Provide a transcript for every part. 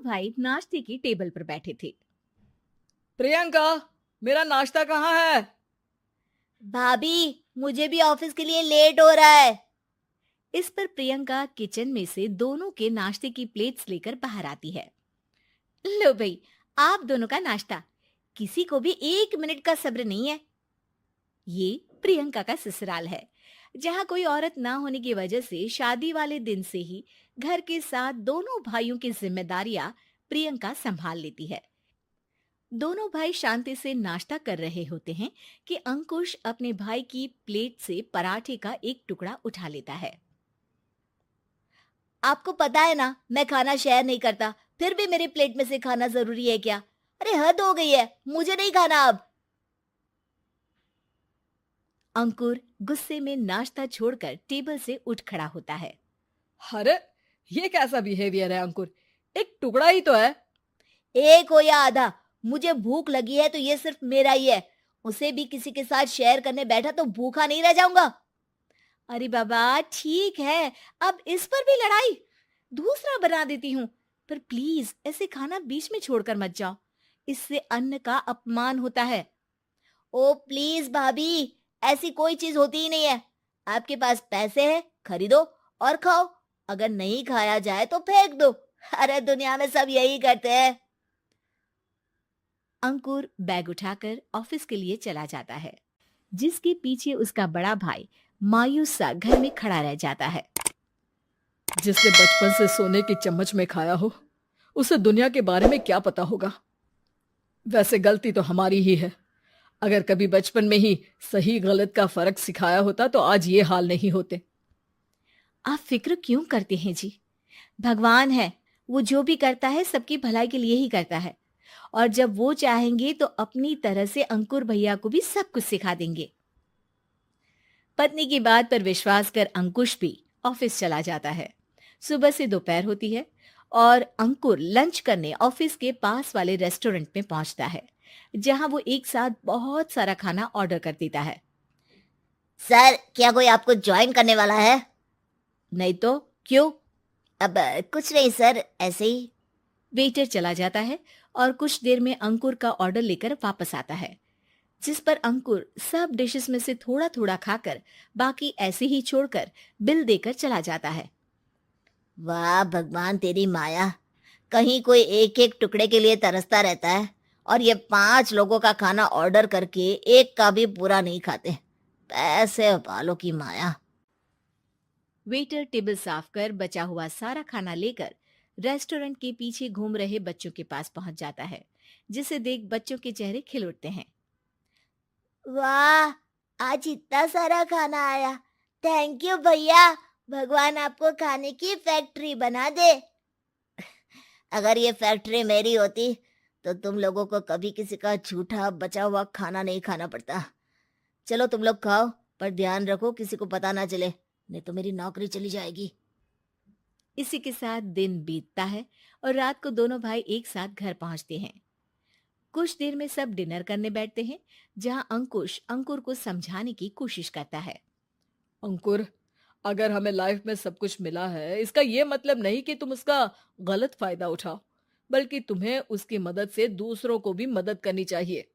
भाई नाश्ते की टेबल पर बैठे थे। प्रियंका, मेरा नाश्ता कहाँ है? भाभी, मुझे भी ऑफिस के लिए लेट हो रहा है। इस पर प्रियंका किचन में से दोनों के नाश्ते की प्लेट्स लेकर बाहर आती है। लो भाई, आप दोनों का नाश्ता। किसी को भी 1 मिनट का सब्र नहीं है। ये प्रियंका का ससुराल है, जहाँ कोई औरत ना होने की वजह से शादी वाले दिन से ही घर के साथ दोनों भाइयों की जिम्मेदारियां प्रियंका संभाल लेती है। दोनों भाई शांति से नाश्ता कर रहे होते हैं कि अंकुश अपने भाई की प्लेट से पराठे का एक टुकड़ा उठा लेता है। आपको पता है ना, मैं खाना शेयर नहीं करता, फिर भी मेरी प्लेट में से खाना जरूरी है क्या? अरे हद हो गई है, मुझे नहीं खाना अब। अंकुर गुस्से में नाश्ता छोड़कर टेबल से उठ खड़ा होता है। अरे, ये कैसा बिहेवियर है अंकुर? एक टुकड़ा ही तो है। एक हो या आधा, मुझे भूख लगी है तो ये सिर्फ मेरा ही है। उसे भी किसी के साथ शेयर करने बैठा तो भूखा नहीं रह जाऊंगा। अरे बाबा ठीक है, अब इस पर भी लड़ाई। दूसरा बना देती हूँ, पर प्लीज ऐसे खाना बीच में छोड़कर मत जाओ। इससे अन्न का अपमान होता है। ओ प्लीज भाभी, ऐसी कोई चीज होती ही नहीं है। आपके पास पैसे हैं, खरीदो और खाओ। अगर नहीं खाया जाए तो फेंक दो। अरे दुनिया में सब यही करते हैं। अंकुर बैग उठाकर ऑफिस के लिए चला जाता है, जिसके पीछे उसका बड़ा भाई मायूस सा घर में खड़ा रह जाता है। जिसने बचपन से सोने की चम्मच में खाया हो, उसे दुनिया के बारे में क्या पता होगा। वैसे गलती तो हमारी ही है। अगर कभी बचपन में ही सही गलत का फर्क सिखाया होता तो आज ये हाल नहीं होते। आप फिक्र क्यों करते हैं जी? भगवान है, वो जो भी करता है सबकी भलाई के लिए ही करता है। और जब वो चाहेंगे तो अपनी तरह से अंकुर भैया को भी सब कुछ सिखा देंगे। पत्नी की बात पर विश्वास कर अंकुश भी ऑफिस चला जाता है। सुबह से दोपहर होती है और अंकुर लंच करने ऑफिस के पास वाले रेस्टोरेंट में पहुंचता है, जहां वो एक साथ बहुत सारा खाना ऑर्डर कर देता है। सर, क्या कोई आपको ज्वाइन करने वाला है? नहीं तो क्यों? अब कुछ नहीं सर, ऐसे ही। वेटर चला जाता है और कुछ देर में अंकुर का ऑर्डर लेकर वापस आता है, जिस पर अंकुर सब डिशेस में से थोड़ा थोड़ा खाकर बाकी ऐसे ही छोड़कर बिल देकर चला जाता है। वाह भगवान, तेरी माया। कहीं कोई एक एक टुकड़े के लिए तरसता रहता है और ये 5 लोगों का खाना ऑर्डर करके एक का भी पूरा नहीं खाते। पैसे वालों की माया। वेटर टेबल साफ कर बचा हुआ सारा खाना लेकर रेस्टोरेंट के पीछे घूम रहे बच्चों के पास पहुंच जाता है, जिसे देख बच्चों के चेहरे खिल उठते हैं। वाह, आज इतना सारा खाना आया। थैंक यू भैया। भगवान आपको खाने की फैक्ट्री बना दे। अगर ये फैक्ट्री मेरी होती तो तुम लोगों को कभी किसी का झूठा बचा हुआ खाना नहीं खाना पड़ता। चलो तुम लोग खाओ, पर ध्यान रखो किसी को पता ना चले, नहीं तो मेरी नौकरी चली जाएगी। इसी के साथ दिन बीतता है और रात को दोनों भाई एक साथ घर पहुंचते हैं। कुछ देर में सब डिनर करने बैठते हैं, जहां अंकुश अंकुर को समझाने की कोशिश करता है। अंकुर, अगर हमें लाइफ में सब कुछ मिला है, इसका ये मतलब नहीं कि तुम उसका गलत फायदा उठाओ, बल्कि तुम्हें उसकी मदद से दूसरों को भी मदद करनी चाहिए।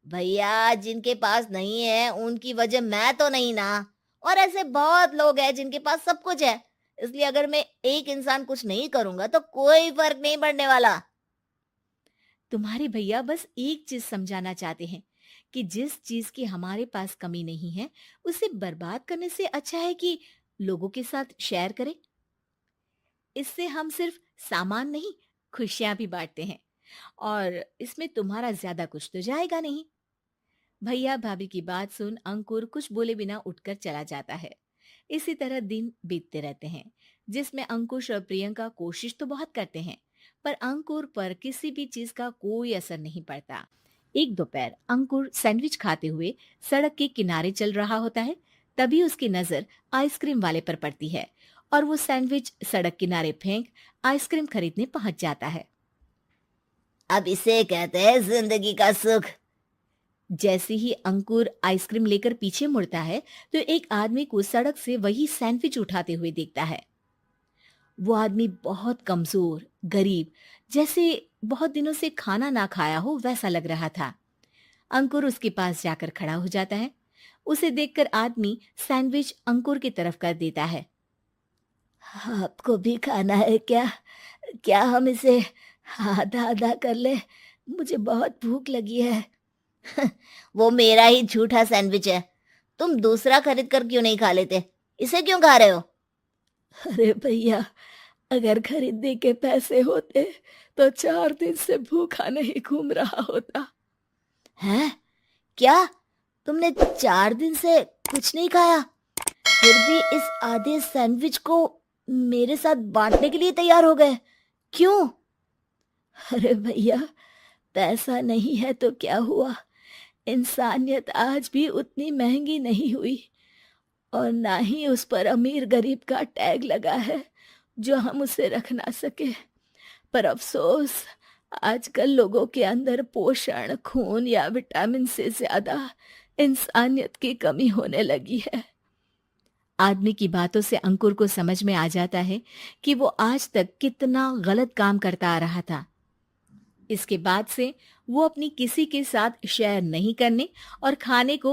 भैया, जिनके पास नहीं है उनकी वजह मैं तो नहीं ना। और ऐसे बहुत लोग हैं जिनके पास सब कुछ है। इसलिए अगर मैं एक इंसान कुछ नहीं करूंगा तो कोई फर्क नहीं पड़ने वाला। तुम्हारे भैया बस एक चीज समझाना चाहते हैं कि जिस चीज की हमारे पास कमी नहीं है, उसे बर्बाद करने से अच्छा है कि लोगों के साथ शेयर करें। इससे हम सिर्फ सामान नहीं, खुशियां भी बांटते हैं, और इसमें तुम्हारा ज्यादा कुछ तो जाएगा नहीं। भैया भाभी की बात सुन अंकुर कुछ बोले बिना उठकर चला जाता है। इसी तरह दिन बीतते रहते हैं, जिसमें अंकुश और प्रियंका कोशिश तो बहुत करते हैं, पर अंकुर पर किसी भी चीज का कोई असर नहीं पड़ता। एक दोपहर अंकुर सैंडविच खाते हुए सड़क के किनारे चल रहा होता है। तभी उसकी नजर आइसक्रीम वाले पर पड़ती है और वो सैंडविच सड़क किनारे फेंक आइसक्रीम खरीदने पहुंच जाता है। अब इसे कहते हैं जिंदगी का सुख। जैसे ही अंकुर आइसक्रीम लेकर पीछे मुड़ता है तो एक आदमी को सड़क से वही सैंडविच उठाते हुए देखता है। वो आदमी बहुत कमजोर, गरीब जैसे बहुत दिनों से खाना ना खाया हो वैसा लग रहा था। अंकुर उसके पास जाकर खड़ा हो जाता है। उसे देखकर आदमी सैंडविच अंकुर की तरफ कर देता है। आपको भी खाना है क्या? क्या हम इसे आधा आधा कर ले? मुझे बहुत भूख लगी है। वो मेरा ही झूठा सैंडविच है। तुम दूसरा खरीद कर क्यों नहीं खा लेते? इसे क्यों खा रहे हो? अरे भैया, अगर खरीदने के पैसे होते तो 4 दिन से भूखा नहीं घूम रहा होता। हैं? क्या? तुमने 4 दिन से कुछ नहीं खाया, फिर भी इस आधे सैंडविच को मेरे साथ बांटने के लिए तैयार हो गए? क्यों? अरे भैया, पैसा नहीं है तो क्या हुआ, इंसानियत आज भी उतनी महंगी नहीं हुई और ना ही उस पर अमीर गरीब का टैग लगा है जो हम उसे रख ना सके। पर अफसोस, आजकल लोगों के अंदर पोषण, खून या विटामिन से ज्यादा इंसानियत की कमी होने लगी है। आदमी की बातों से अंकुर को समझ में आ जाता है कि वो आज तक कितना गलत काम करता आ रहा था। इसके बाद से वो अपनी किसी के साथ शेयर नहीं करने और खाने को